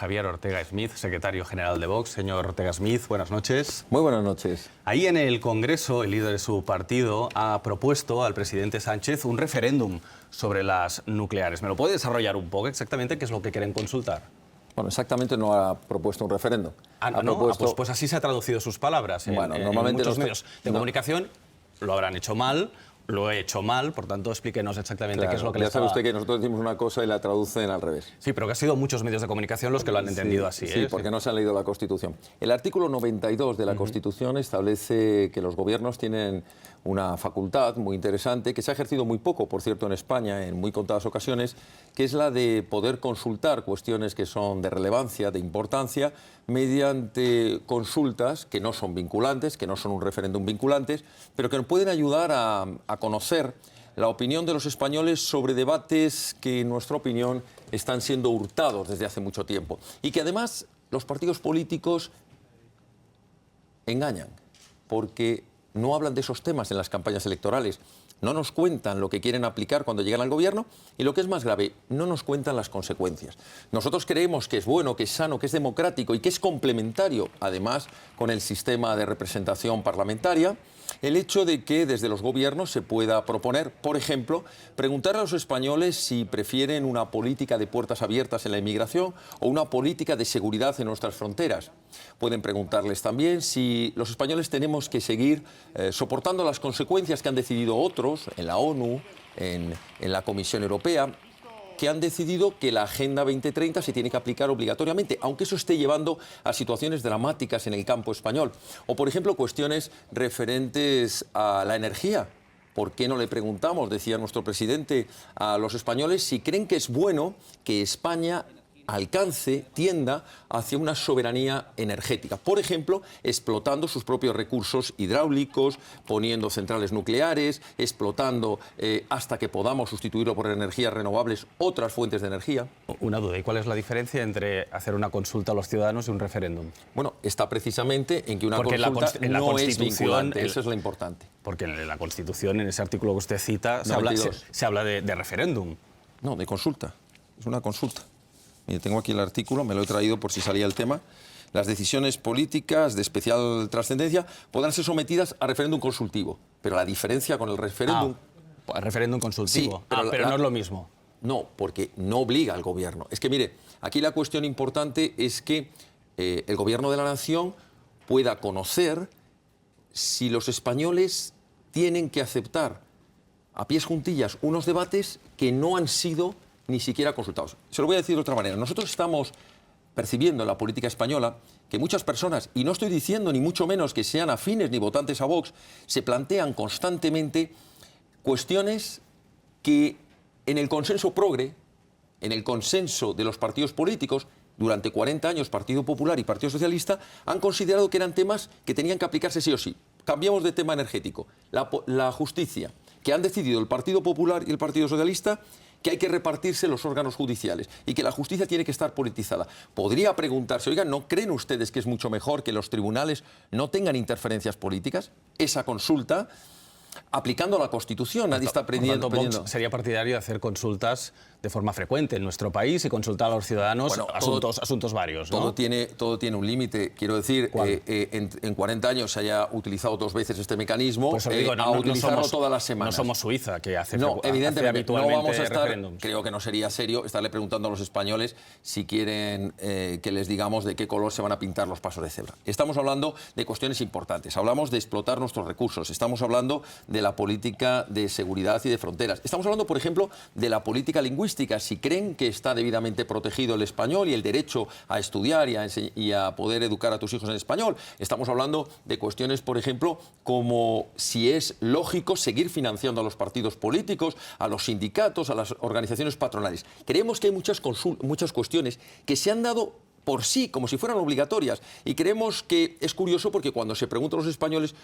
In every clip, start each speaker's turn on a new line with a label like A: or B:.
A: Javier Ortega Smith, secretario general de Vox. Señor Ortega Smith, buenas noches.
B: Muy buenas noches.
A: Ahí en el Congreso, el líder de su partido ha propuesto al presidente Sánchez un referéndum sobre las nucleares. ¿Me lo puede desarrollar un poco exactamente qué es lo que quieren consultar?
B: Bueno, exactamente no ha propuesto un referéndum.
A: Pues así se ha traducido sus palabras. Normalmente muchos medios de comunicación lo habrán hecho mal. Lo he hecho mal, por tanto, explíquenos exactamente qué es lo que le
B: estaba... Ya sabe usted que nosotros decimos una cosa y la traducen al revés.
A: Sí, pero que ha sido muchos medios de comunicación los que lo han entendido así.
B: Sí, porque no se han leído la Constitución. El artículo 92 de la Constitución establece que los gobiernos tienen una facultad muy interesante, que se ha ejercido muy poco, por cierto, en España, en muy contadas ocasiones, que es la de poder consultar cuestiones que son de relevancia, de importancia, mediante consultas que no son vinculantes, que no son un referéndum vinculantes, pero que nos pueden ayudar a conocer la opinión de los españoles sobre debates que, en nuestra opinión, están siendo hurtados desde hace mucho tiempo. Y que, además, los partidos políticos engañan, porque no hablan de esos temas en las campañas electorales, no nos cuentan lo que quieren aplicar cuando llegan al gobierno y, lo que es más grave, no nos cuentan las consecuencias. Nosotros creemos que es bueno, que es sano, que es democrático y que es complementario, además, con el sistema de representación parlamentaria, el hecho de que desde los gobiernos se pueda proponer, por ejemplo, preguntar a los españoles si prefieren una política de puertas abiertas en la inmigración o una política de seguridad en nuestras fronteras. Pueden preguntarles también si los españoles tenemos que seguir soportando las consecuencias que han decidido otros en la ONU, en la Comisión Europea, que han decidido que la Agenda 2030 se tiene que aplicar obligatoriamente, aunque eso esté llevando a situaciones dramáticas en el campo español. O, por ejemplo, cuestiones referentes a la energía. ¿Por qué no le preguntamos, decía nuestro presidente, a los españoles si creen que es bueno que España tienda hacia una soberanía energética? Por ejemplo, explotando sus propios recursos hidráulicos, poniendo centrales nucleares, explotando hasta que podamos sustituirlo por energías renovables otras fuentes de energía.
A: Una duda, ¿y cuál es la diferencia entre hacer una consulta a los ciudadanos y un referéndum?
B: Bueno, está precisamente en que una consulta no es vinculante, eso es lo importante.
A: Porque en la Constitución, en ese artículo que usted cita, se habla de referéndum.
B: No, de consulta, es una consulta. Mire, tengo aquí el artículo, me lo he traído por si salía el tema. Las decisiones políticas de especial trascendencia podrán ser sometidas a referéndum consultivo. Pero la diferencia con el referéndum...
A: referéndum consultivo.
B: Sí,
A: pero no es lo mismo.
B: No, porque no obliga al gobierno. Es que, mire, aquí la cuestión importante es que el gobierno de la nación pueda conocer si los españoles tienen que aceptar a pies juntillas unos debates que no han sido ni siquiera consultados. Se lo voy a decir de otra manera. Nosotros estamos percibiendo en la política española que muchas personas, y no estoy diciendo ni mucho menos que sean afines ni votantes a Vox, se plantean constantemente cuestiones que en el consenso progre, en el consenso de los partidos políticos, durante 40 años Partido Popular y Partido Socialista han considerado que eran temas que tenían que aplicarse sí o sí. Cambiamos de tema energético. La justicia, que han decidido el Partido Popular y el Partido Socialista que hay que repartirse los órganos judiciales y que la justicia tiene que estar politizada. Podría preguntarse, oigan, ¿no creen ustedes que es mucho mejor que los tribunales no tengan interferencias políticas? Esa consulta, aplicando la Constitución, nadie está aprendiendo.
A: Vox sería partidario de hacer consultas de forma frecuente en nuestro país y consultar a los ciudadanos asuntos varios, ¿no?
B: Todo tiene un límite. Quiero decir, en 40 años se haya utilizado 2 veces este mecanismo,
A: pues digo,
B: a utilizarlo todas las semanas.
A: No somos Suiza, que hace
B: evidentemente
A: habitualmente
B: no vamos a estar,
A: referéndum.
B: Creo que no sería serio estarle preguntando a los españoles si quieren que les digamos de qué color se van a pintar los pasos de cebra. Estamos hablando de cuestiones importantes. Hablamos de explotar nuestros recursos. Estamos hablando de la política de seguridad y de fronteras. Estamos hablando, por ejemplo, de la política lingüística. Si creen que está debidamente protegido el español y el derecho a estudiar y a poder educar a tus hijos en español. Estamos hablando de cuestiones, por ejemplo, como si es lógico seguir financiando a los partidos políticos, a los sindicatos, a las organizaciones patronales. Creemos que hay muchas cuestiones que se han dado por sí, como si fueran obligatorias. Y creemos que es curioso porque cuando se pregunta a los españoles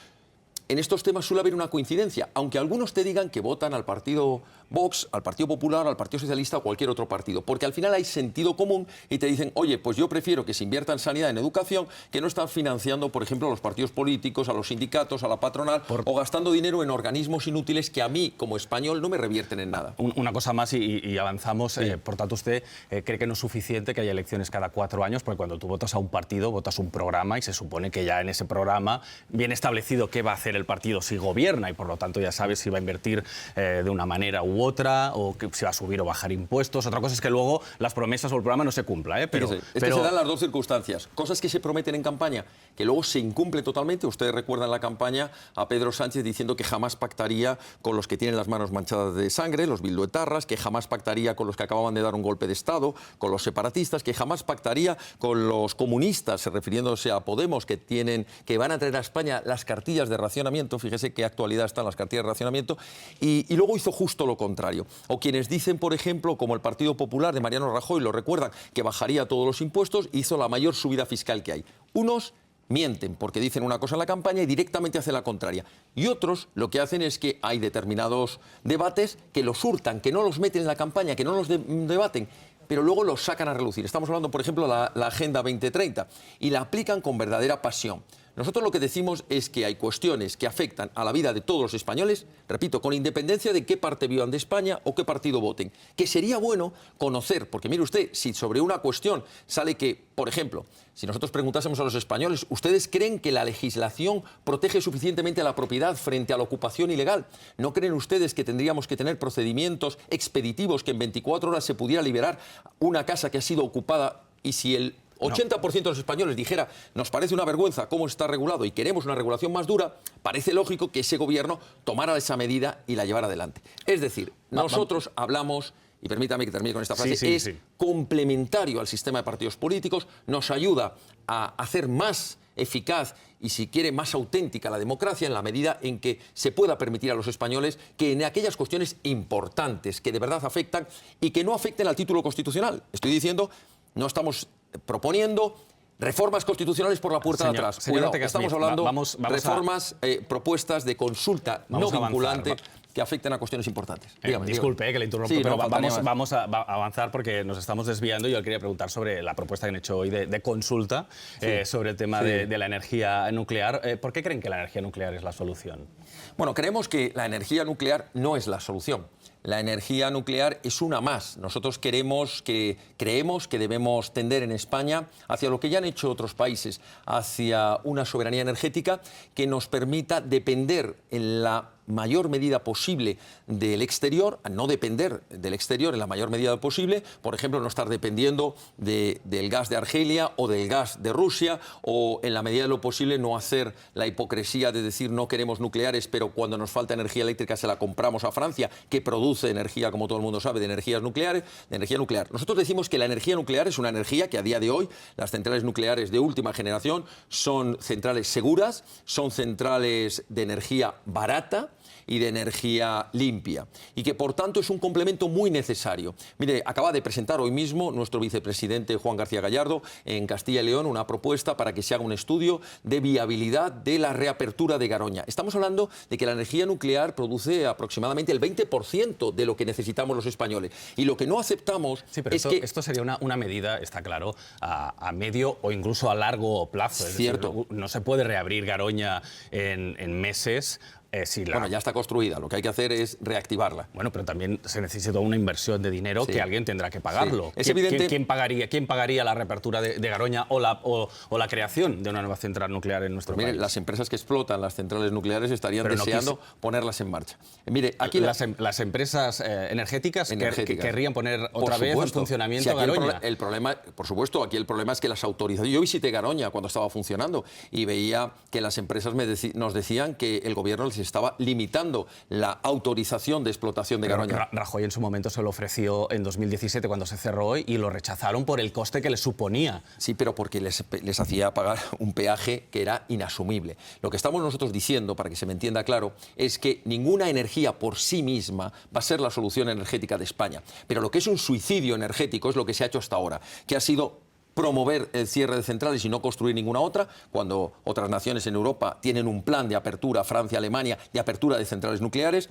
B: en estos temas suele haber una coincidencia, aunque algunos te digan que votan al partido Vox, al Partido Popular, al Partido Socialista o cualquier otro partido, porque al final hay sentido común y te dicen, oye, pues yo prefiero que se invierta en sanidad, en educación, que no están financiando, por ejemplo, a los partidos políticos, a los sindicatos, a la patronal, o gastando dinero en organismos inútiles que a mí, como español, no me revierten en nada.
A: Una cosa más y avanzamos. Sí. Por tanto, usted cree que no es suficiente que haya elecciones cada 4 años, porque cuando tú votas a un partido, votas un programa y se supone que ya en ese programa viene establecido qué va a hacer el partido si gobierna y por lo tanto ya sabes si va a invertir de una manera u otra o que si va a subir o bajar impuestos. Otra cosa es que luego las promesas o el programa no se cumpla. Pero
B: se dan las dos circunstancias. Cosas que se prometen en campaña que luego se incumple totalmente. Ustedes recuerdan la campaña a Pedro Sánchez diciendo que jamás pactaría con los que tienen las manos manchadas de sangre, los bilduetarras, que jamás pactaría con los que acababan de dar un golpe de Estado, con los separatistas, que jamás pactaría con los comunistas, refiriéndose a Podemos, que van a traer a España las cartillas de racionamiento. Fíjese qué actualidad están las cartillas de racionamiento. Y luego hizo justo lo contrario. O quienes dicen, por ejemplo, como el Partido Popular de Mariano Rajoy, lo recuerdan, que bajaría todos los impuestos, hizo la mayor subida fiscal que hay. Unos mienten porque dicen una cosa en la campaña y directamente hacen la contraria. Y otros lo que hacen es que hay determinados debates que los hurtan, que no los meten en la campaña, que no los debaten, pero luego los sacan a relucir. Estamos hablando, por ejemplo, de la Agenda 2030 y la aplican con verdadera pasión. Nosotros lo que decimos es que hay cuestiones que afectan a la vida de todos los españoles, repito, con independencia de qué parte vivan de España o qué partido voten, que sería bueno conocer, porque mire usted, si sobre una cuestión sale que, por ejemplo, si nosotros preguntásemos a los españoles, ¿ustedes creen que la legislación protege suficientemente a la propiedad frente a la ocupación ilegal? ¿No creen ustedes que tendríamos que tener procedimientos expeditivos que en 24 horas se pudiera liberar una casa que ha sido ocupada y si el 80% de los españoles dijera, nos parece una vergüenza cómo está regulado y queremos una regulación más dura, parece lógico que ese gobierno tomara esa medida y la llevara adelante. Es decir, nosotros hablamos, y permítame que termine con esta frase, complementario al sistema de partidos políticos, nos ayuda a hacer más eficaz y, si quiere, más auténtica la democracia en la medida en que se pueda permitir a los españoles que en aquellas cuestiones importantes que de verdad afectan y que no afecten al título constitucional. Estoy diciendo, no estamos proponiendo reformas constitucionales por la puerta de atrás. Cuidado, estamos hablando de reformas, propuestas de consulta no vinculante que afecten a cuestiones importantes.
A: Disculpe que le interrumpo, pero vamos a avanzar porque nos estamos desviando. Yo le quería preguntar sobre la propuesta que han hecho hoy de consulta sobre el tema de la energía nuclear. ¿Por qué creen que la energía nuclear es la solución?
B: Bueno, creemos que la energía nuclear no es la solución. La energía nuclear es una más. Nosotros creemos que debemos tender en España hacia lo que ya han hecho otros países, hacia una soberanía energética que nos permita depender en la mayor medida posible del exterior, a no depender del exterior en la mayor medida posible, por ejemplo, no estar dependiendo del gas de Argelia o del gas de Rusia, o en la medida de lo posible no hacer la hipocresía de decir no queremos nucleares, pero cuando nos falta energía eléctrica se la compramos a Francia, que produce energía, como todo el mundo sabe, de energía nuclear. Nosotros decimos que la energía nuclear es una energía que a día de hoy las centrales nucleares de última generación son centrales seguras, son centrales de energía barata y de energía limpia, y que por tanto es un complemento muy necesario. Mire, acaba de presentar hoy mismo nuestro vicepresidente Juan García Gallardo en Castilla y León una propuesta para que se haga un estudio de viabilidad de la reapertura de Garoña. Estamos hablando de que la energía nuclear produce aproximadamente el 20% de lo que necesitamos los españoles, y lo que no aceptamos
A: pero esto sería una medida, está claro, a medio o incluso a largo plazo. Es
B: cierto.
A: Decir, no se puede reabrir Garoña en meses.
B: Bueno, ya está construida, lo que hay que hacer es reactivarla.
A: Bueno, pero también se necesita una inversión de dinero que alguien tendrá que pagarlo.
B: Es evidente.
A: ¿Quién pagaría la reapertura de Garoña o la creación de una nueva central nuclear en nuestro país?
B: Mire, las empresas que explotan las centrales nucleares estarían deseando ponerlas en marcha. Mire, aquí
A: las empresas energéticas querrían poner otra vez en funcionamiento Garoña.
B: El problema, por supuesto, aquí el problema es que las autorizaciones... Yo visité Garoña cuando estaba funcionando y veía que las empresas nos decían que el gobierno les estaba limitando la autorización de explotación de Garoña.
A: Rajoy en su momento se lo ofreció en 2017 cuando se cerró y lo rechazaron por el coste que les suponía.
B: Sí, pero porque les hacía pagar un peaje que era inasumible. Lo que estamos nosotros diciendo, para que se me entienda claro, es que ninguna energía por sí misma va a ser la solución energética de España. Pero lo que es un suicidio energético es lo que se ha hecho hasta ahora, que ha sido promover el cierre de centrales y no construir ninguna otra, cuando otras naciones en Europa tienen un plan de apertura, Francia, Alemania, de apertura de centrales nucleares.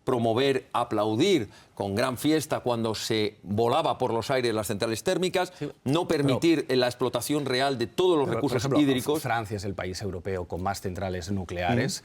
B: Promover, aplaudir con gran fiesta cuando se volaba por los aires las centrales térmicas, no permitir la explotación real de todos los recursos hídricos.
A: Francia es el país europeo con más centrales nucleares.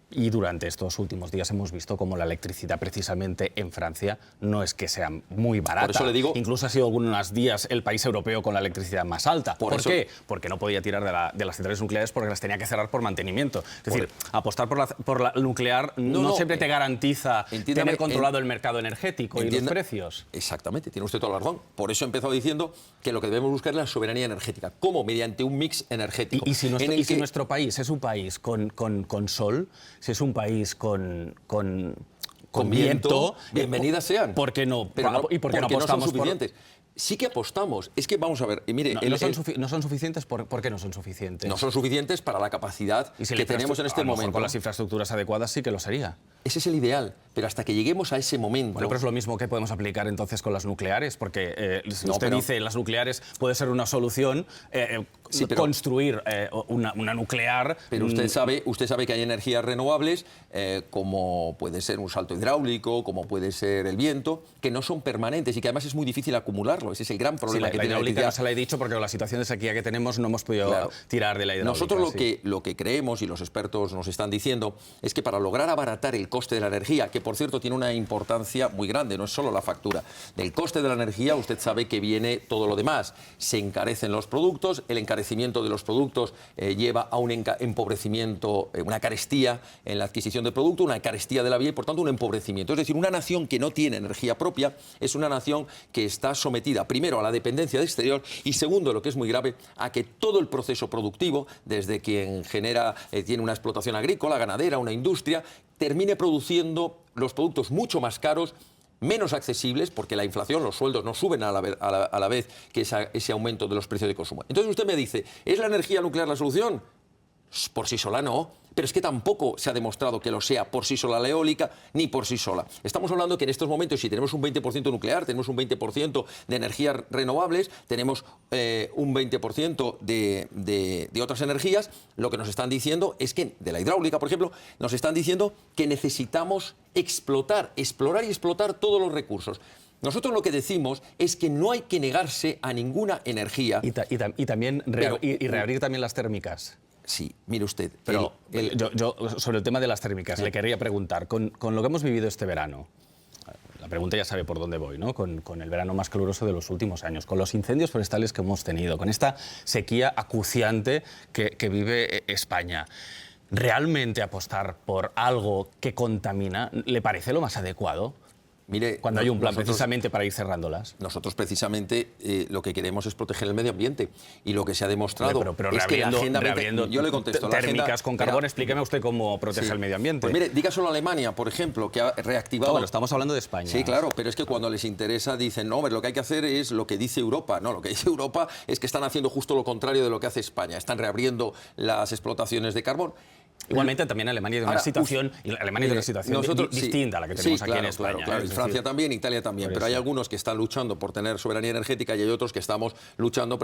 A: Y durante estos últimos días hemos visto cómo la electricidad precisamente en Francia no es que sea muy barata.
B: Por eso le digo,
A: incluso ha sido algunos días el país europeo con la electricidad más alta. ¿Por qué? Porque no podía tirar de las centrales nucleares porque las tenía que cerrar por mantenimiento. Es decir, apostar por la nuclear no siempre te garantiza tener controlado el mercado energético y los precios.
B: Exactamente, tiene usted toda la razón. Por eso he empezado diciendo que lo que debemos buscar es la soberanía energética. ¿Cómo? Mediante un mix energético.
A: Y si nuestro país es un país con sol, si es un país con viento,
B: bienvenidas sean.
A: ¿Por qué no?
B: ¿Y por qué no apostamos? No son suficientes. Sí que apostamos. Es que vamos a ver, y mire,
A: no son suficientes. ¿Por qué no son suficientes?
B: No son suficientes para la capacidad que tenemos en este momento.
A: Con las infraestructuras adecuadas sí que lo sería.
B: Ese es el ideal, pero hasta que lleguemos a ese momento...
A: Bueno, pero es lo mismo que podemos aplicar entonces con las nucleares, porque usted dice las nucleares puede ser una solución, construir una nuclear...
B: Pero usted sabe que hay energías renovables, como puede ser un salto hidráulico, como puede ser el viento, que no son permanentes y que además es muy difícil acumularlo. Ese es el gran problema que tiene la
A: hidráulica. No se la he dicho porque con la situación de sequía que tenemos no hemos podido tirar de la hidráulica.
B: Nosotros lo que creemos, y los expertos nos están diciendo, es que para lograr abaratar el coste de la energía, que por cierto tiene una importancia muy grande, no es solo la factura. Del coste de la energía usted sabe que viene todo lo demás. Se encarecen los productos, el encarecimiento de los productos lleva a un empobrecimiento, una carestía en la adquisición de producto, una carestía de la vida y por tanto un empobrecimiento. Es decir, una nación que no tiene energía propia es una nación que está sometida primero a la dependencia del exterior y segundo, lo que es muy grave, a que todo el proceso productivo, desde quien genera, tiene una explotación agrícola, ganadera, una industria, termine produciendo los productos mucho más caros, menos accesibles, porque la inflación, los sueldos no suben a la vez que ese aumento de los precios de consumo. Entonces usted me dice, ¿es la energía nuclear la solución? Por sí sola no, pero es que tampoco se ha demostrado que lo sea por sí sola la eólica ni por sí sola. Estamos hablando que en estos momentos, si tenemos un 20% nuclear, tenemos un 20% de energías renovables, tenemos un 20% de otras energías, lo que nos están diciendo es que, de la hidráulica, por ejemplo, nos están diciendo que necesitamos explorar y explotar todos los recursos. Nosotros lo que decimos es que no hay que negarse a ninguna energía.
A: Y también reabrir también las térmicas.
B: Sí, mire usted.
A: Pero yo sobre el tema de las térmicas, le quería preguntar, con lo que hemos vivido este verano, la pregunta ya sabe por dónde voy, ¿no? Con el verano más caluroso de los últimos años, con los incendios forestales que hemos tenido, con esta sequía acuciante que vive España, ¿realmente apostar por algo que contamina le parece lo más adecuado?
B: Mire,
A: cuando hay un plan precisamente para ir cerrándolas.
B: Nosotros precisamente lo que queremos es proteger el medio ambiente y lo que se ha demostrado es que la agenda...
A: Yo le contesto, térmicas con carbón, explíqueme usted cómo protege el medio ambiente.
B: Pues mire, diga solo Alemania, por ejemplo, que ha reactivado...
A: Bueno, estamos hablando de España.
B: Sí, claro, pero es que cuando les interesa dicen, no, hombre, lo que hay que hacer es lo que dice Europa. No, lo que dice Europa es que están haciendo justo lo contrario de lo que hace España. Están reabriendo las explotaciones de carbón.
A: Igualmente también Alemania tiene una situación, distinta a la que tenemos aquí en España.
B: Claro. Y Francia también, Italia también, pero hay algunos que están luchando por tener soberanía energética y hay otros que estamos luchando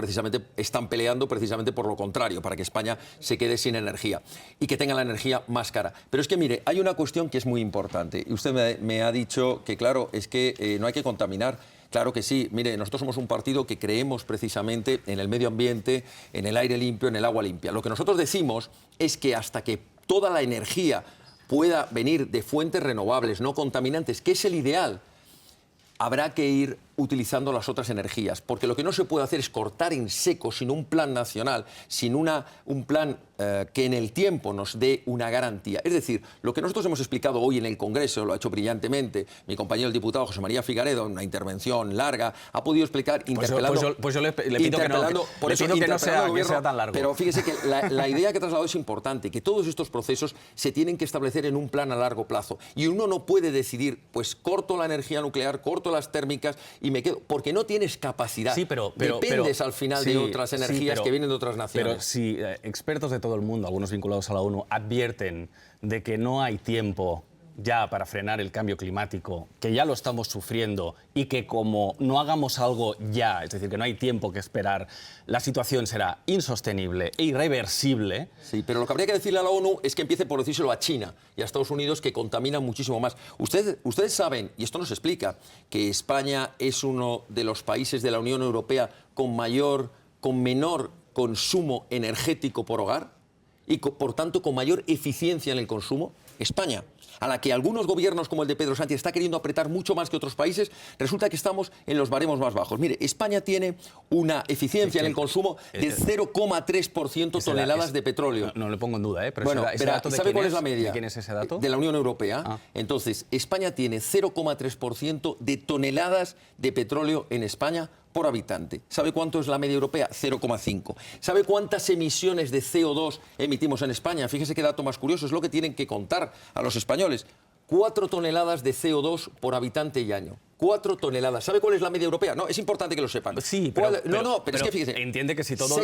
B: están peleando precisamente por lo contrario, para que España se quede sin energía y que tenga la energía más cara. Pero es que mire, hay una cuestión que es muy importante y usted me ha dicho que claro, es que no hay que contaminar. Claro que sí. Mire, nosotros somos un partido que creemos precisamente en el medio ambiente, en el aire limpio, en el agua limpia. Lo que nosotros decimos es que hasta que toda la energía pueda venir de fuentes renovables, no contaminantes, que es el ideal, habrá que ir utilizando las otras energías, porque lo que no se puede hacer es cortar en seco sin un plan nacional, sin un plan que en el tiempo nos dé una garantía. Es decir, lo que nosotros hemos explicado hoy en el Congreso, lo ha hecho brillantemente mi compañero el diputado José María Figaredo, en una intervención larga, ha podido explicar interpelando...
A: Pues yo le pido que no sea tan largo.
B: Pero fíjese que la idea que he trasladado es importante, que todos estos procesos se tienen que establecer en un plan a largo plazo. Y uno no puede decidir, pues corto la energía nuclear, corto las térmicas y me quedo, porque no tienes capacidad.
A: Sí, pero
B: dependes al final de otras energías que vienen de otras naciones.
A: Pero si expertos de todo el mundo, algunos vinculados a la ONU, advierten de que no hay tiempo ya para frenar el cambio climático, que ya lo estamos sufriendo y que como no hagamos algo ya, es decir, que no hay tiempo que esperar, la situación será insostenible e irreversible?
B: Sí, pero lo que habría que decirle a la ONU es que empiece por decírselo a China y a Estados Unidos, que contaminan muchísimo más. Ustedes saben, y esto nos explica, que España es uno de los países de la Unión Europea con menor consumo energético por hogar y, por tanto, con mayor eficiencia en el consumo. España, a la que algunos gobiernos como el de Pedro Sánchez está queriendo apretar mucho más que otros países, resulta que estamos en los baremos más bajos. Mire, España tiene una eficiencia en el consumo de 0,3% toneladas de petróleo.
A: No le pongo en duda, pero
B: bueno,
A: ese dato
B: ¿sabe cuál es la media?
A: ¿De quién es ese dato?
B: De la Unión Europea. Entonces, España tiene 0,3% de toneladas de petróleo en España por habitante. ¿Sabe cuánto es la media europea? 0,5. ¿Sabe cuántas emisiones de CO2 emitimos en España? Fíjese qué dato más curioso, es lo que tienen que contar a los españoles. 4 toneladas de CO2 por habitante y año. 4 toneladas. ¿Sabe cuál es la media europea? No, es importante que lo sepan.
A: Sí, pero
B: es que fíjese.
A: Entiende que si todo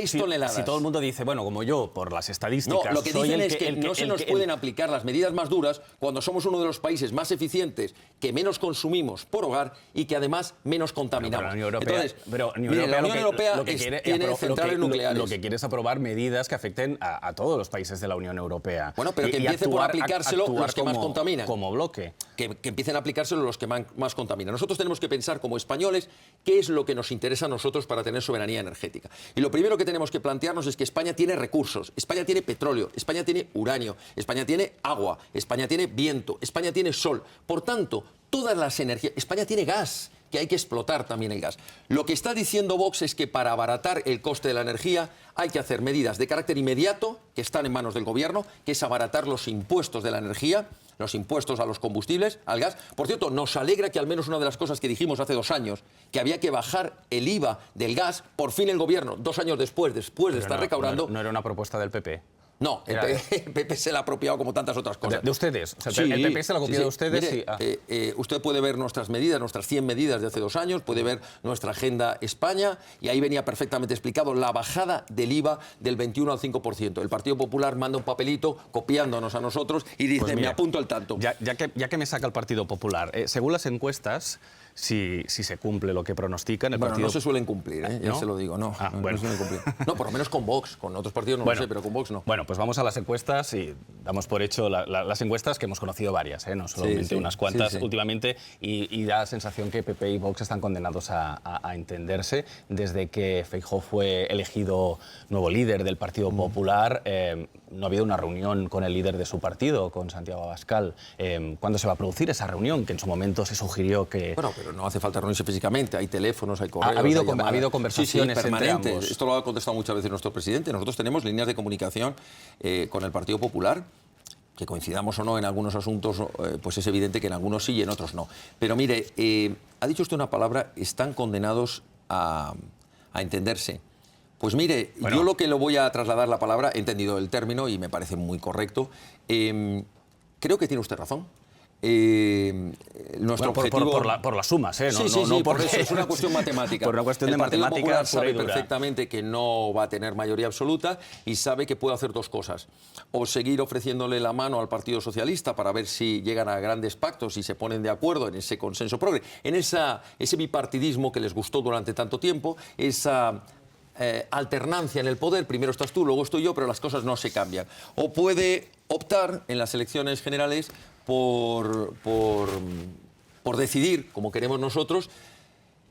A: el mundo dice, bueno, como yo, por las estadísticas...
B: No, lo que dicen es que no se nos pueden aplicar las medidas más duras cuando somos uno de los países más eficientes, que menos consumimos por hogar y que además menos contaminamos. Entonces,
A: la Unión Europea
B: tiene centrales nucleares.
A: Lo que quiere es aprobar medidas que afecten a todos los países de la Unión Europea.
B: Bueno, pero que empiecen por aplicárselo los que más contaminan.
A: Como bloque.
B: Que empiecen a aplicárselo los que más contaminan. Nosotros tenemos que pensar como españoles qué es lo que nos interesa a nosotros para tener soberanía energética. Y lo primero que tenemos que plantearnos es que España tiene recursos, España tiene petróleo, España tiene uranio, España tiene agua, España tiene viento, España tiene sol. Por tanto, todas las energías... España tiene gas, que hay que explotar también el gas. Lo que está diciendo Vox es que para abaratar el coste de la energía hay que hacer medidas de carácter inmediato, que están en manos del gobierno, que es abaratar los impuestos de la energía, los impuestos a los combustibles, al gas. Por cierto, nos alegra que al menos una de las cosas que dijimos hace 2 años, que había que bajar el IVA del gas, por fin el gobierno, 2 años después de estar recaudando...
A: ¿No era una propuesta del PP?
B: No, el PP se la ha apropiado como tantas otras cosas.
A: ¿De ustedes? O sea,
B: sí,
A: ¿el PP se la ha copiado de ustedes?
B: Mire, usted puede ver nuestras medidas, nuestras 100 medidas de hace 2 años, puede ver nuestra Agenda España, y ahí venía perfectamente explicado la bajada del IVA del 21 al 5%. El Partido Popular manda un papelito copiándonos a nosotros y dice, pues mira, me apunto al tanto.
A: Ya que me saca el Partido Popular, según las encuestas, si se cumple lo que pronostican...
B: No se suelen cumplir, ya se lo digo, no se suelen cumplir. No, por lo menos con Vox, con otros partidos no lo sé, pero con Vox no.
A: Bueno, pues vamos a las encuestas y damos por hecho las encuestas, que hemos conocido varias, no solamente unas cuantas últimamente, y da la sensación que PP y Vox están condenados a entenderse. Desde que Feijóo fue elegido nuevo líder del Partido Popular, no ha habido una reunión con el líder de su partido, con Santiago Abascal. ¿Cuándo se va a producir esa reunión? Que en su momento se sugirió que...
B: Bueno, pero no hace falta reunirse físicamente, hay teléfonos, hay correos,
A: ha habido conversaciones
B: permanentes.
A: Entre ambos.
B: Esto lo ha contestado muchas veces nuestro presidente. Nosotros tenemos líneas de comunicación con el Partido Popular, que coincidamos o no en algunos asuntos, pues es evidente que en algunos sí y en otros no. Pero mire, ha dicho usted una palabra, están condenados a entenderse. Pues mire, yo lo que le voy a trasladar la palabra, he entendido el término y me parece muy correcto, creo que tiene usted razón. Nuestro objetivo...
A: por las sumas, ¿no?
B: Sí, por eso es una cuestión matemática.
A: Por una cuestión de
B: matemática. El Partido Popular sabe
A: pura y dura.
B: perfectamente que no va a tener mayoría absoluta y sabe que puede hacer 2 cosas. O seguir ofreciéndole la mano al Partido Socialista para ver si llegan a grandes pactos y se ponen de acuerdo en ese consenso progre, en ese bipartidismo que les gustó durante tanto tiempo, esa... alternancia en el poder, primero estás tú, luego estoy yo, pero las cosas no se cambian. O puede optar en las elecciones generales por decidir, como queremos nosotros,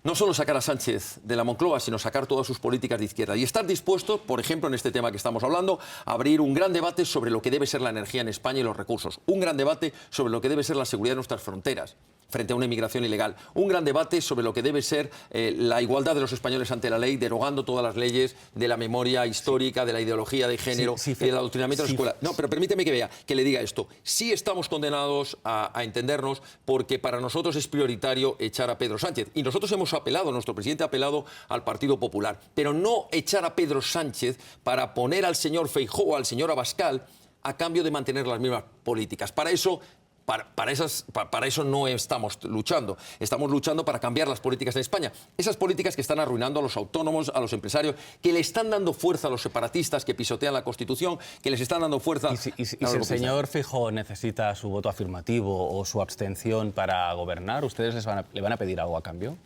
B: no solo sacar a Sánchez de la Moncloa, sino sacar todas sus políticas de izquierda. Y estar dispuesto, por ejemplo, en este tema que estamos hablando, a abrir un gran debate sobre lo que debe ser la energía en España y los recursos. Un gran debate sobre lo que debe ser la seguridad de nuestras fronteras frente a una inmigración ilegal. Un gran debate sobre lo que debe ser la igualdad de los españoles ante la ley, derogando todas las leyes de la memoria histórica, de la ideología de género y del adoctrinamiento de la escuela. No, pero permíteme que le diga esto. Sí estamos condenados a entendernos, porque para nosotros es prioritario echar a Pedro Sánchez. Y nosotros hemos apelado, nuestro presidente ha apelado al Partido Popular, pero no echar a Pedro Sánchez para poner al señor Feijóo o al señor Abascal a cambio de mantener las mismas políticas. Para eso para eso no estamos luchando. Estamos luchando para cambiar las políticas en España. Esas políticas que están arruinando a los autónomos, a los empresarios, que le están dando fuerza a los separatistas que pisotean la Constitución, que les están dando fuerza...
A: ¿Y si el señor Feijóo necesita su voto afirmativo o su abstención para gobernar, ustedes le van a pedir algo a cambio?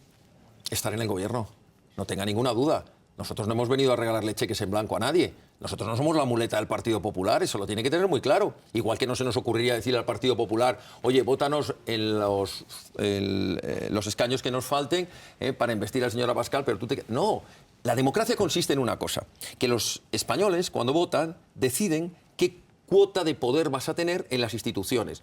B: Estar en el gobierno, no tenga ninguna duda. Nosotros no hemos venido a regalarle cheques en blanco a nadie. Nosotros no somos la muleta del Partido Popular, eso lo tiene que tener muy claro. Igual que no se nos ocurriría decir al Partido Popular, oye, vótanos en los escaños que nos falten para investir al señor Abascal, pero tú te... No, la democracia consiste en una cosa, que los españoles, cuando votan, deciden qué cuota de poder vas a tener en las instituciones,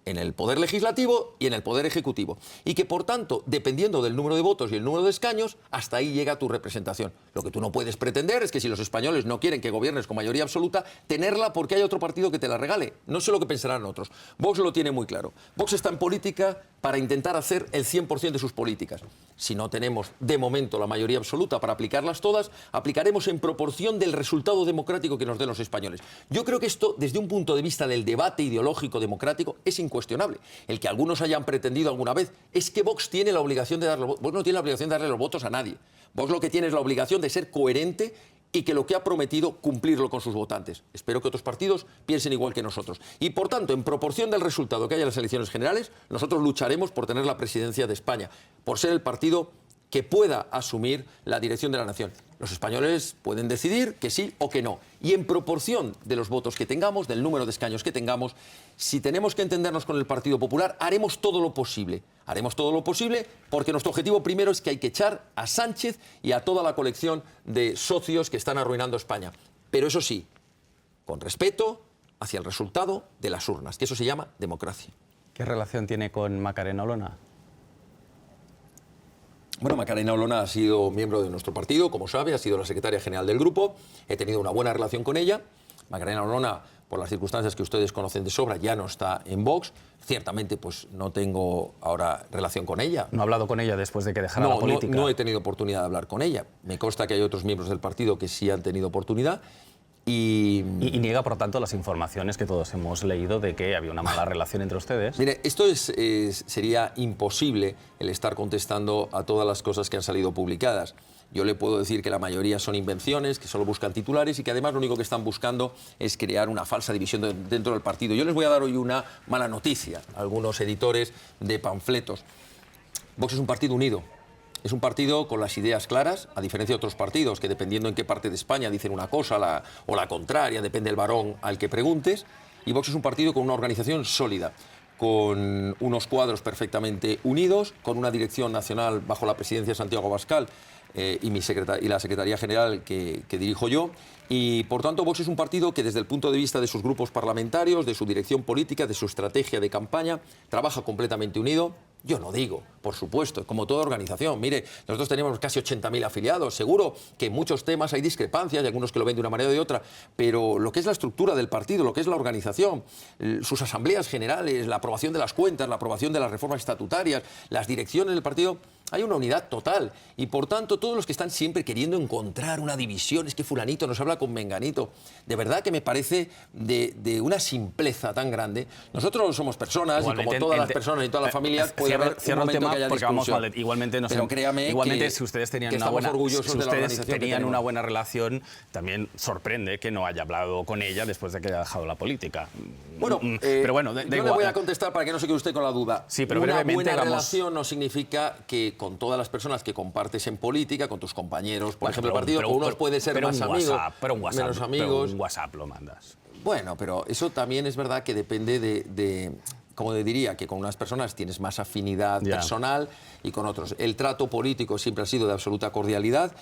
B: en el poder legislativo y en el poder ejecutivo. Y que, por tanto, dependiendo del número de votos y el número de escaños, hasta ahí llega tu representación. Lo que tú no puedes pretender es que si los españoles no quieren que gobiernes con mayoría absoluta, tenerla porque hay otro partido que te la regale. No sé lo que pensarán otros. Vox lo tiene muy claro. Vox está en política para intentar hacer el 100% de sus políticas. Si no tenemos, de momento, la mayoría absoluta para aplicarlas todas, aplicaremos en proporción del resultado democrático que nos den los españoles. Yo creo que esto, desde un punto de vista del debate ideológico democrático, es incuestionable. El que algunos hayan pretendido alguna vez es que Vox tiene la obligación de darle... Vox no tiene la obligación de darle los votos a nadie. Vox lo que tiene es la obligación de ser coherente y que lo que ha prometido, cumplirlo con sus votantes. Espero que otros partidos piensen igual que nosotros. Y, por tanto, en proporción del resultado que haya en las elecciones generales, nosotros lucharemos por tener la presidencia de España, por ser el partido que pueda asumir la dirección de la nación. Los españoles pueden decidir que sí o que no. Y en proporción de los votos que tengamos, del número de escaños que tengamos, si tenemos que entendernos con el Partido Popular, haremos todo lo posible. Haremos todo lo posible porque nuestro objetivo primero es que hay que echar a Sánchez y a toda la colección de socios que están arruinando España. Pero eso sí, con respeto hacia el resultado de las urnas, que eso se llama democracia.
A: ¿Qué relación tiene con Macarena Olona?
B: Bueno, Macarena Olona ha sido miembro de nuestro partido, como sabe, ha sido la secretaria general del grupo, he tenido una buena relación con ella. Macarena Olona, por las circunstancias que ustedes conocen de sobra, ya no está en Vox. Ciertamente, pues no tengo ahora relación con ella.
A: ¿No ha hablado con ella después de que dejara la política?
B: No he tenido oportunidad de hablar con ella. Me consta que hay otros miembros del partido que sí han tenido oportunidad. Y
A: niega, por tanto, las informaciones que todos hemos leído de que había una mala relación entre ustedes.
B: Mire, esto sería imposible el estar contestando a todas las cosas que han salido publicadas. Yo le puedo decir que la mayoría son invenciones, que solo buscan titulares y que además lo único que están buscando es crear una falsa división dentro del partido. Yo les voy a dar hoy una mala noticia a algunos editores de panfletos. Vox es un partido unido. Es un partido con las ideas claras, a diferencia de otros partidos que dependiendo en qué parte de España dicen una cosa o la contraria, depende del varón al que preguntes. Y Vox es un partido con una organización sólida, con unos cuadros perfectamente unidos, con una dirección nacional bajo la presidencia de Santiago Abascal y la Secretaría General que dirijo yo. Y, por tanto, Vox es un partido que, desde el punto de vista de sus grupos parlamentarios, de su dirección política, de su estrategia de campaña, trabaja completamente unido. Yo no digo, por supuesto, como toda organización. Mire, nosotros tenemos casi 80.000 afiliados. Seguro que en muchos temas hay discrepancias, y algunos que lo ven de una manera o de otra, pero lo que es la estructura del partido, lo que es la organización, sus asambleas generales, la aprobación de las cuentas, la aprobación de las reformas estatutarias, las direcciones del partido, hay una unidad total. Y, por tanto, todos los que están siempre queriendo encontrar una división, es que fulanito nos habla con menganito, de verdad que me parece de una simpleza tan grande. Nosotros somos personas, igualmente, y como todas las personas y todas las familias, puede haber un momento que haya discusión.
A: Igualmente,
B: pero créame
A: si ustedes tenían una buena relación, también sorprende que no haya hablado con ella después de que haya dejado la política.
B: Bueno,
A: pero bueno,
B: yo le voy a contestar para que no se quede usted con la duda.
A: Sí, pero
B: una buena relación no significa que con todas las personas que compartes en política, con tus compañeros, por ejemplo, el partido, con unos puede ser más amigos, menos amigos.
A: Pero un WhatsApp lo mandas.
B: Bueno, pero eso también es verdad que depende de como diría, que con unas personas tienes más afinidad personal y con otros. El trato político siempre ha sido de absoluta cordialidad,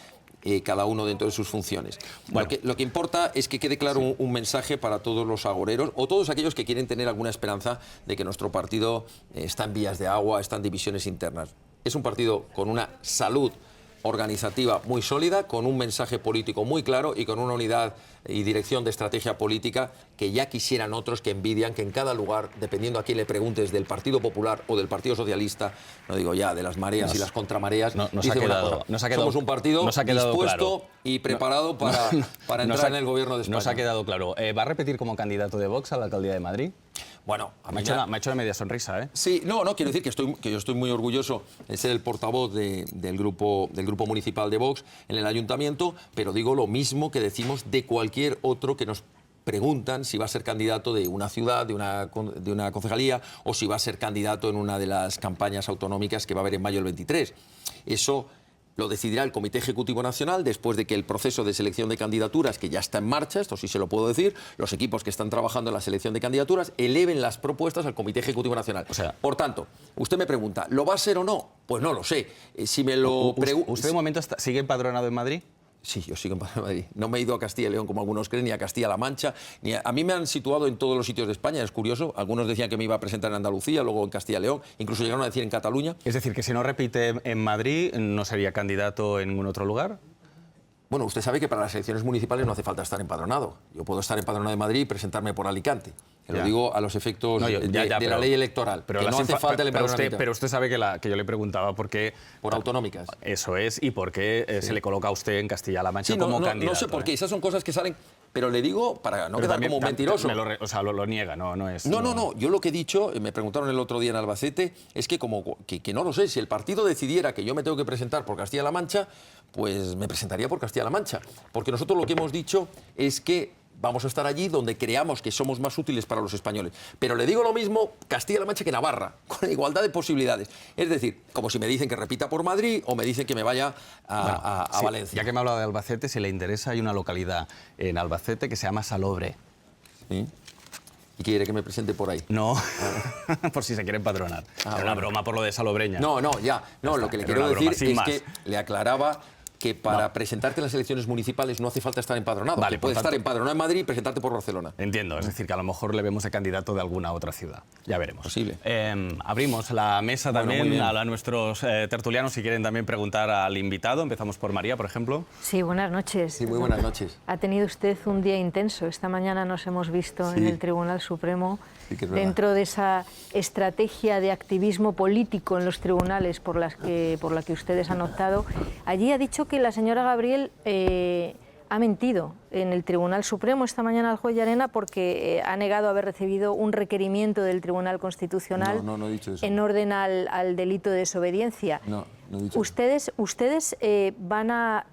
B: cada uno dentro de sus funciones. Bueno. Lo que importa es que quede claro un mensaje para todos los agoreros o todos aquellos que quieren tener alguna esperanza de que nuestro partido está en vías de agua, está en divisiones internas. Es un partido con una salud organizativa muy sólida, con un mensaje político muy claro y con una unidad y dirección de estrategia política que ya quisieran otros que envidian que en cada lugar, dependiendo a quién le preguntes, del Partido Popular o del Partido Socialista, no digo ya de las mareas y las contramareas, somos un partido dispuesto y preparado para entrar en el gobierno de España.
A: Nos ha quedado claro. ¿Va a repetir como candidato de Vox a la alcaldía de Madrid?
B: Bueno, a
A: Me
B: mí
A: ha hecho una media sonrisa, ¿eh?
B: Sí, no, quiero decir que yo estoy muy orgulloso de ser el portavoz del grupo municipal de Vox en el ayuntamiento, pero digo lo mismo que decimos de cualquier otro que nos preguntan si va a ser candidato de una ciudad, de una concejalía, o si va a ser candidato en una de las campañas autonómicas que va a haber en mayo del 23. Eso lo decidirá el Comité Ejecutivo Nacional después de que el proceso de selección de candidaturas, que ya está en marcha, esto sí se lo puedo decir, los equipos que están trabajando en la selección de candidaturas eleven las propuestas al Comité Ejecutivo Nacional. O sea, por tanto, usted me pregunta, ¿lo va a ser o no? Pues no lo sé. Si me lo
A: ¿Usted de momento sigue empadronado en Madrid?
B: Sí, yo sigo en Madrid. No me he ido a Castilla y León, como algunos creen, ni a Castilla-La Mancha. A mí me han situado en todos los sitios de España, es curioso. Algunos decían que me iba a presentar en Andalucía, luego en Castilla y León. Incluso llegaron a decir en Cataluña.
A: Es decir, que si no repite en Madrid, ¿no sería candidato en ningún otro lugar?
B: Bueno, usted sabe que para las elecciones municipales no hace falta estar empadronado. Yo puedo estar empadronado en Madrid y presentarme por Alicante. Que lo digo a los efectos de la ley electoral.
A: Pero
B: que no hace falta el empadronamiento.
A: Pero usted sabe que yo le preguntaba por qué...
B: Por autonómicas.
A: Eso es, y por qué se le coloca a usted en Castilla-La Mancha como candidato.
B: No sé por qué, esas son cosas que salen... Pero le digo, para no quedar como un mentiroso...
A: O sea, lo niega, no es...
B: No. Yo lo que he dicho, me preguntaron el otro día en Albacete, es que que no lo sé, si el partido decidiera que yo me tengo que presentar por Castilla-La Mancha, pues me presentaría por Castilla-La Mancha. Porque nosotros lo que hemos dicho es que vamos a estar allí donde creamos que somos más útiles para los españoles. Pero le digo lo mismo Castilla-La Mancha que Navarra, con igualdad de posibilidades. Es decir, como si me dicen que repita por Madrid o me dicen que me vaya a Valencia.
A: Ya que me ha hablado de Albacete, si le interesa, hay una localidad en Albacete que se llama Salobre.
B: ¿Sí? ¿Y quiere que me presente por ahí?
A: No, por si se quiere empadronar. Era una broma por lo de Salobreña.
B: No, lo que le quiero decir es que le aclaraba que para presentarte en las elecciones municipales no hace falta estar empadronado.
A: Vale,
B: puedes estar empadronado en Madrid y presentarte por Barcelona.
A: Entiendo, es decir, que a lo mejor le vemos de candidato de alguna otra ciudad. Ya veremos.
B: Posible.
A: Abrimos la mesa también a nuestros tertulianos si quieren también preguntar al invitado. Empezamos por María, por ejemplo.
C: Sí, buenas noches.
B: Sí, muy buenas noches.
C: Ha tenido usted un día intenso. Esta mañana nos hemos visto en el Tribunal Supremo dentro de esa estrategia de activismo político en los tribunales por la que ustedes han optado. Allí ha dicho que la señora Gabriel ha mentido en el Tribunal Supremo esta mañana al juez Llarena porque ha negado haber recibido un requerimiento del Tribunal Constitucional
B: no he dicho eso.
C: en orden al delito de desobediencia.
B: No he dicho
C: ¿Ustedes van a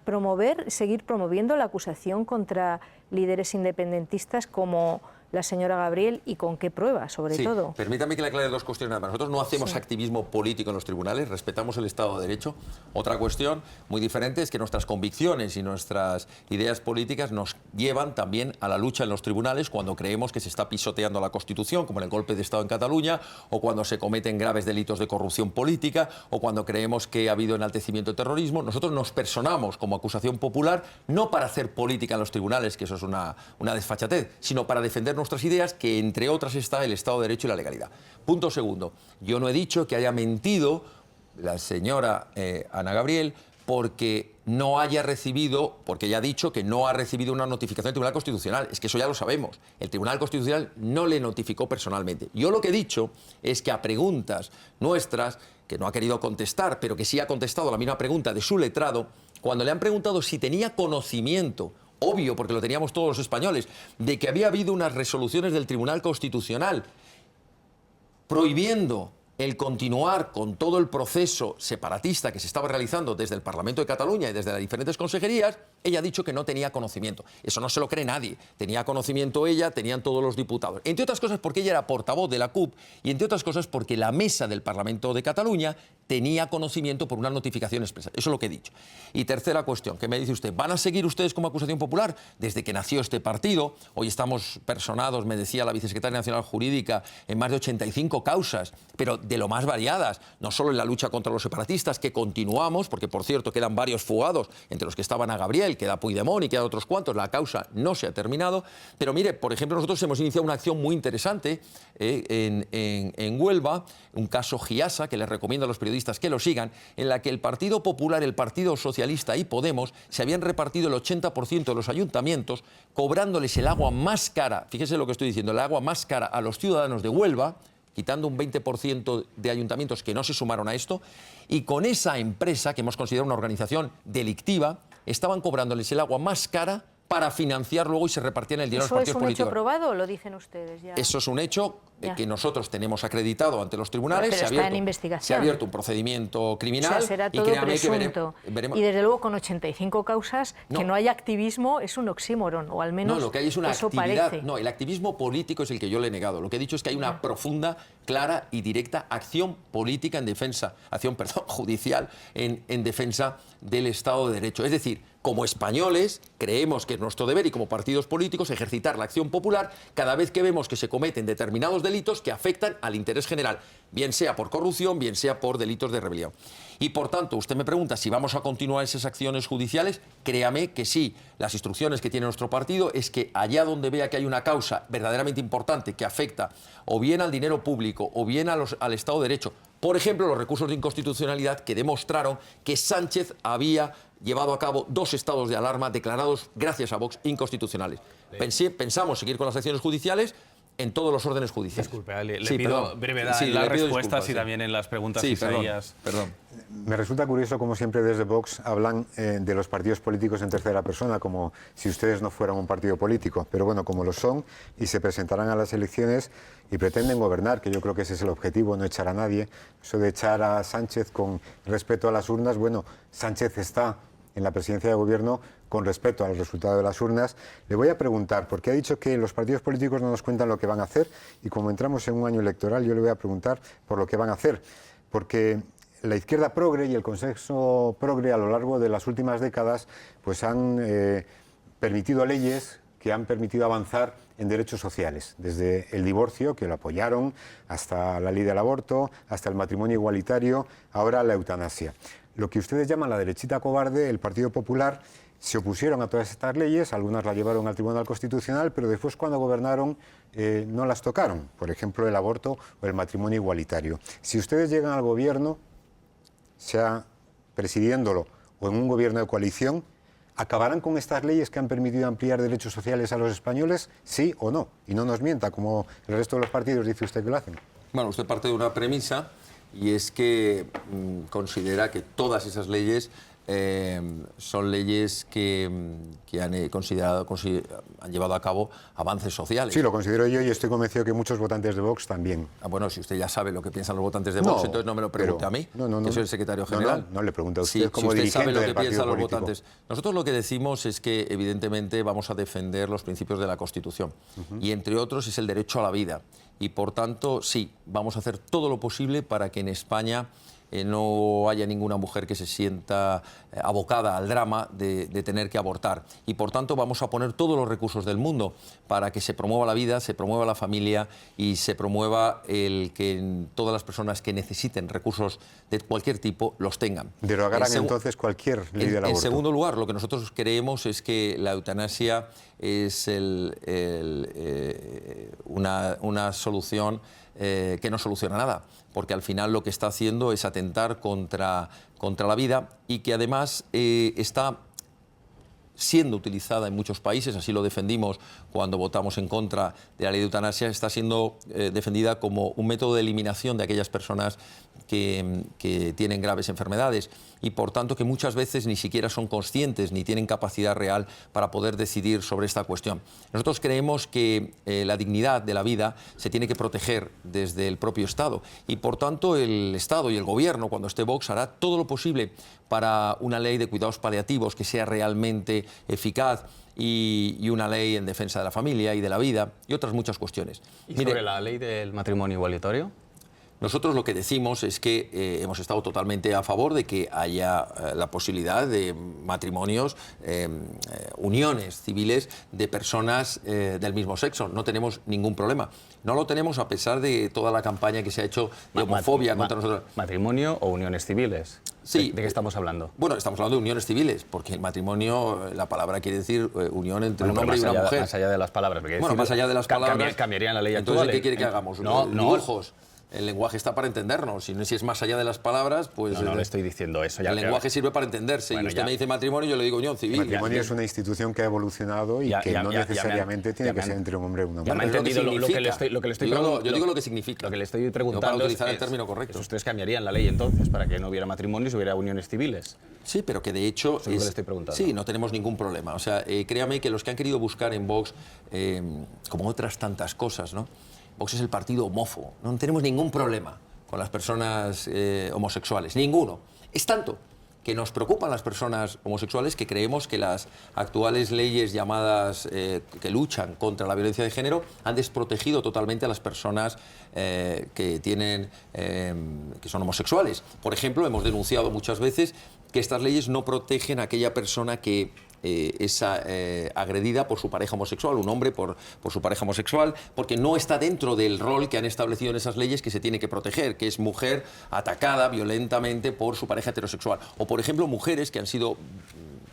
C: seguir promoviendo la acusación contra líderes independentistas como la señora Gabriel y con qué pruebas, sobre todo?
B: Permítame que le aclare dos cuestiones. Nosotros no hacemos activismo político en los tribunales, respetamos el Estado de Derecho. Otra cuestión muy diferente es que nuestras convicciones y nuestras ideas políticas nos llevan también a la lucha en los tribunales cuando creemos que se está pisoteando la Constitución, como en el golpe de Estado en Cataluña, o cuando se cometen graves delitos de corrupción política, o cuando creemos que ha habido enaltecimiento de terrorismo. Nosotros nos personamos como acusación popular no para hacer política en los tribunales, que eso es una desfachatez, sino para defender nuestras ideas, que entre otras está el Estado de Derecho y la legalidad. Punto segundo, yo no he dicho que haya mentido la señora Ana Gabriel porque no haya recibido, porque ella ha dicho que no ha recibido una notificación del Tribunal Constitucional. Es que eso ya lo sabemos. El Tribunal Constitucional no le notificó personalmente. Yo lo que he dicho es que a preguntas nuestras, que no ha querido contestar, pero que sí ha contestado la misma pregunta de su letrado, cuando le han preguntado si tenía conocimiento, obvio, porque lo teníamos todos los españoles, de que había habido unas resoluciones del Tribunal Constitucional prohibiendo el continuar con todo el proceso separatista que se estaba realizando desde el Parlamento de Cataluña y desde las diferentes consejerías, ella ha dicho que no tenía conocimiento. Eso no se lo cree nadie. Tenía conocimiento ella, tenían todos los diputados. Entre otras cosas porque ella era portavoz de la CUP y entre otras cosas porque la mesa del Parlamento de Cataluña tenía conocimiento por una notificación expresa. Eso es lo que he dicho. Y tercera cuestión, que me dice usted, ¿van a seguir ustedes como acusación popular? Desde que nació este partido, hoy estamos personados, me decía la vicesecretaria nacional jurídica, en más de 85 causas, pero de lo más variadas, no solo en la lucha contra los separatistas, que continuamos, porque por cierto quedan varios fugados, entre los que estaban a Gabriel, queda Puigdemont y quedan otros cuantos, la causa no se ha terminado, pero mire, por ejemplo, nosotros hemos iniciado una acción muy interesante en Huelva, un caso Giasa, que les recomiendo a los periodistas que lo sigan, en la que el Partido Popular, el Partido Socialista y Podemos se habían repartido el 80% de los ayuntamientos, cobrándoles el agua más cara, fíjese lo que estoy diciendo, el agua más cara a los ciudadanos de Huelva, quitando un 20% de ayuntamientos que no se sumaron a esto, y con esa empresa, que hemos considerado una organización delictiva, estaban cobrándoles el agua más cara para financiar luego y se repartían el dinero a los partidos políticos.
C: ¿Eso es un hecho probado o lo dicen ustedes ya?
B: Eso es un hecho que nosotros tenemos acreditado ante los tribunales.
C: Pero está en investigación.
B: Se ha abierto un procedimiento criminal.
C: O sea, será todo presunto.
B: Veremos.
C: Y desde luego con 85 causas, que no haya activismo es un oxímoron, o al menos
B: no, lo que hay es una
C: eso
B: actividad.
C: parece.
B: No, el activismo político es el que yo le he negado. Lo que he dicho es que hay una profunda, clara y directa acción política en defensa, judicial en defensa del Estado de Derecho. Es decir, como españoles, creemos que es nuestro deber y como partidos políticos ejercitar la acción popular cada vez que vemos que se cometen determinados delitos que afectan al interés general, bien sea por corrupción, bien sea por delitos de rebelión. Y por tanto, usted me pregunta si vamos a continuar esas acciones judiciales. Créame que sí. Las instrucciones que tiene nuestro partido es que allá donde vea que hay una causa verdaderamente importante que afecta o bien al dinero público o bien al Estado de Derecho, por ejemplo, los recursos de inconstitucionalidad que demostraron que Sánchez había llevado a cabo 2 estados de alarma declarados, gracias a Vox, inconstitucionales. Pensamos seguir con las acciones judiciales en todos los órdenes judiciales.
A: Disculpe, le pido brevedad en las respuestas y también en las preguntas y seguidas.
B: Perdón.
D: Me resulta curioso, como siempre desde Vox hablan de los partidos políticos en tercera persona, como si ustedes no fueran un partido político. Pero bueno, como lo son y se presentarán a las elecciones y pretenden gobernar, que yo creo que ese es el objetivo, no echar a nadie. Eso de echar a Sánchez con respeto a las urnas, bueno, Sánchez está en la presidencia de gobierno con respecto al resultado de las urnas. Le voy a preguntar, porque ha dicho que los partidos políticos no nos cuentan lo que van a hacer, y como entramos en un año electoral, yo le voy a preguntar por lo que van a hacer, porque la izquierda progre y el consenso progre a lo largo de las últimas décadas pues han permitido leyes que han permitido avanzar en derechos sociales, desde el divorcio, que lo apoyaron, hasta la ley del aborto, hasta el matrimonio igualitario, ahora la eutanasia. Lo que ustedes llaman la derechita cobarde, el Partido Popular, se opusieron a todas estas leyes, algunas las llevaron al Tribunal Constitucional, pero después cuando gobernaron no las tocaron, por ejemplo el aborto o el matrimonio igualitario. Si ustedes llegan al gobierno, sea presidiéndolo o en un gobierno de coalición, ¿acabarán con estas leyes que han permitido ampliar derechos sociales a los españoles? ¿Sí o no? Y no nos mienta, como el resto de los partidos dice usted que lo hacen.
B: Bueno, usted parte de una premisa, y es que considera que todas esas leyes son leyes que han llevado a cabo avances sociales.
D: Sí, lo considero yo y estoy convencido que muchos votantes de Vox también.
B: Bueno, si usted ya sabe lo que piensan los votantes de Vox, entonces no me lo pregunte a mí, que soy el secretario general.
D: No, le pregunto a usted como
B: si usted
D: dirigente
B: sabe lo que
D: del partido
B: piensan los
D: político.
B: votantes. Nosotros lo que decimos es que evidentemente vamos a defender los principios de la Constitución y entre otros es el derecho a la vida, y por tanto sí, vamos a hacer todo lo posible para que en España no haya ninguna mujer que se sienta abocada al drama de tener que abortar. Y por tanto vamos a poner todos los recursos del mundo para que se promueva la vida, se promueva la familia y se promueva el que todas las personas que necesiten recursos de cualquier tipo los tengan.
D: ¿Derogarán entonces cualquier ley del aborto?
B: En segundo lugar, lo que nosotros creemos es que la eutanasia es una solución que no soluciona nada, porque al final lo que está haciendo es atentar contra la vida y que además está siendo utilizada en muchos países, así lo defendimos cuando votamos en contra de la ley de eutanasia, está siendo defendida como un método de eliminación de aquellas personas que tienen graves enfermedades y por tanto que muchas veces ni siquiera son conscientes ni tienen capacidad real para poder decidir sobre esta cuestión. Nosotros creemos que la dignidad de la vida se tiene que proteger desde el propio Estado y por tanto el Estado y el Gobierno, cuando esté Vox, hará todo lo posible para una ley de cuidados paliativos que sea realmente eficaz y una ley en defensa de la familia y de la vida y otras muchas cuestiones.
A: ¿Y sobre la ley del matrimonio igualitario?
B: Nosotros lo que decimos es que hemos estado totalmente a favor de que haya la posibilidad de matrimonios, uniones civiles de personas del mismo sexo. No tenemos ningún problema. No lo tenemos a pesar de toda la campaña que se ha hecho de homofobia contra nosotros.
A: ¿Matrimonio o uniones civiles?
B: Sí.
A: ¿De qué estamos hablando?
B: Bueno, estamos hablando de uniones civiles, porque el matrimonio, la palabra quiere decir unión entre un hombre y una mujer.
A: Más allá de las palabras.
B: Bueno, más allá de las palabras.
A: Cambiarían la ley
B: actual.
A: Entonces,
B: ¿qué quiere que hagamos? Dibujos. El lenguaje está para entendernos. Si es más allá de las palabras, pues...
A: No le estoy diciendo eso.
B: El lenguaje sirve para entenderse. Bueno, y usted me dice matrimonio, yo le digo unión civil.
D: El matrimonio es una institución que ha evolucionado y que no necesariamente tiene que ser entre un hombre y una mujer.
A: Ya me ha entendido lo que le estoy preguntando.
B: Yo digo lo que significa.
A: Lo que le estoy preguntando
B: para utilizar el término correcto.
A: ¿Ustedes cambiarían la ley entonces para que no hubiera matrimonios y hubiera uniones civiles?
B: Sí, pero que de hecho...
A: Eso es lo que le estoy preguntando.
B: Sí, no tenemos ningún problema. O sea, créame que los que han querido buscar en Vox, como otras tantas cosas, ¿no? Vox es el partido homófobo. No tenemos ningún problema con las personas homosexuales, ninguno. Es tanto que nos preocupan las personas homosexuales que creemos que las actuales leyes llamadas que luchan contra la violencia de género han desprotegido totalmente a las personas que son homosexuales. Por ejemplo, hemos denunciado muchas veces que estas leyes no protegen a aquella persona que es agredida por su pareja homosexual, un hombre por su pareja homosexual, porque no está dentro del rol que han establecido en esas leyes que se tiene que proteger, que es mujer atacada violentamente por su pareja heterosexual. O, por ejemplo, mujeres que han sido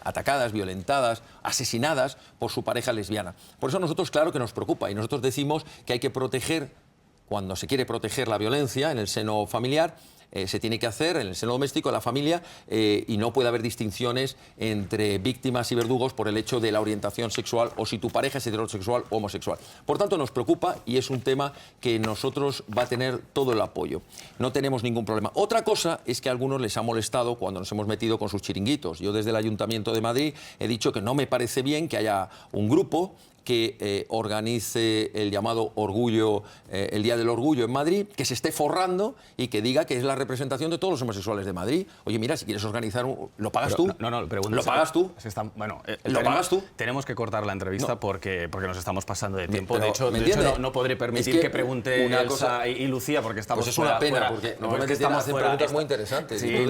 B: atacadas, violentadas, asesinadas por su pareja lesbiana. Por eso a nosotros, claro que nos preocupa, y nosotros decimos que hay que proteger, cuando se quiere proteger la violencia en el seno familiar, se tiene que hacer en el seno doméstico, en la familia, y no puede haber distinciones entre víctimas y verdugos por el hecho de la orientación sexual o si tu pareja es heterosexual o homosexual. Por tanto, nos preocupa y es un tema que nosotros va a tener todo el apoyo. No tenemos ningún problema. Otra cosa es que a algunos les ha molestado cuando nos hemos metido con sus chiringuitos. Yo desde el Ayuntamiento de Madrid he dicho que no me parece bien que haya un grupo que organice el llamado orgullo, el Día del Orgullo en Madrid, que se esté forrando y que diga que es la representación de todos los homosexuales de Madrid. Oye, mira, si quieres organizar, ¿lo pagas tú?
A: No, pregunto.
B: ¿Lo pagas tú?
A: Bueno,
B: ¿Lo pagas tú?
A: Tenemos que cortar la entrevista porque nos estamos pasando de tiempo.
B: Pero,
A: de hecho, no podré permitir que pregunte
B: una
A: Elsa
B: cosa,
A: y Lucía porque estamos
B: pues es
A: fuera.
B: una pena, porque normalmente estamos haciendo preguntas muy interesantes.
A: Sí,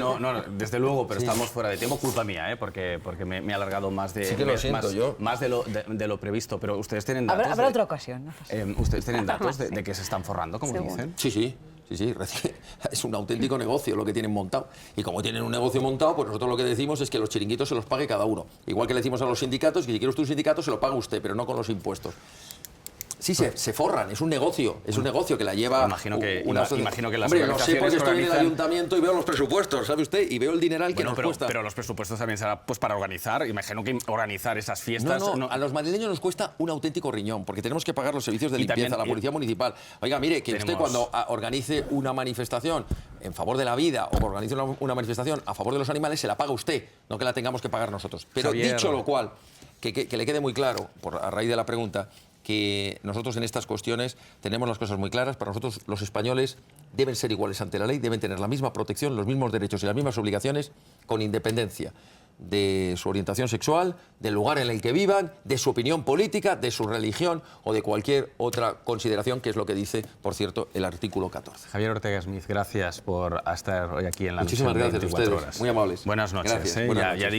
A: desde luego, pero estamos fuera de tiempo. Culpa mía, porque me he alargado más de,
B: sí que lo siento,
A: más de lo previsto. Pero ustedes tienen datos.
C: Habrá otra ocasión.
A: ¿Ustedes tienen datos de que se están forrando, como dicen?
B: Sí. Es un auténtico negocio lo que tienen montado. Y como tienen un negocio montado, pues nosotros lo que decimos es que los chiringuitos se los pague cada uno. Igual que le decimos a los sindicatos que si quiere usted un sindicato se lo paga usted, pero no con los impuestos. Sí, se forran, es un negocio que la lleva...
A: Imagino que las
B: Hombre, lo sé porque estoy en el
A: organizan...
B: ayuntamiento y veo los presupuestos, ¿sabe usted? Y veo el dineral que nos cuesta.
A: Pero los presupuestos también será pues para organizar. Imagino que organizar esas fiestas...
B: No, a los madrileños nos cuesta un auténtico riñón, porque tenemos que pagar los servicios de limpieza, la policía municipal. Oiga, mire, que usted cuando organice una manifestación en favor de la vida o organice una manifestación a favor de los animales, se la paga usted, no que la tengamos que pagar nosotros. Pero
A: Javier...
B: dicho lo cual, que le quede muy claro, a raíz de la pregunta, que nosotros en estas cuestiones tenemos las cosas muy claras. Para nosotros los españoles deben ser iguales ante la ley, deben tener la misma protección, los mismos derechos y las mismas obligaciones, con independencia de su orientación sexual, del lugar en el que vivan, de su opinión política, de su religión o de cualquier otra consideración, que es lo que dice, por cierto, el artículo 14.
A: Javier Ortega Smith, gracias por estar hoy aquí en la
B: Muchísimas gracias a ustedes,
A: horas.
B: muy amables.
A: Buenas noches.
B: Gracias, buenas noches.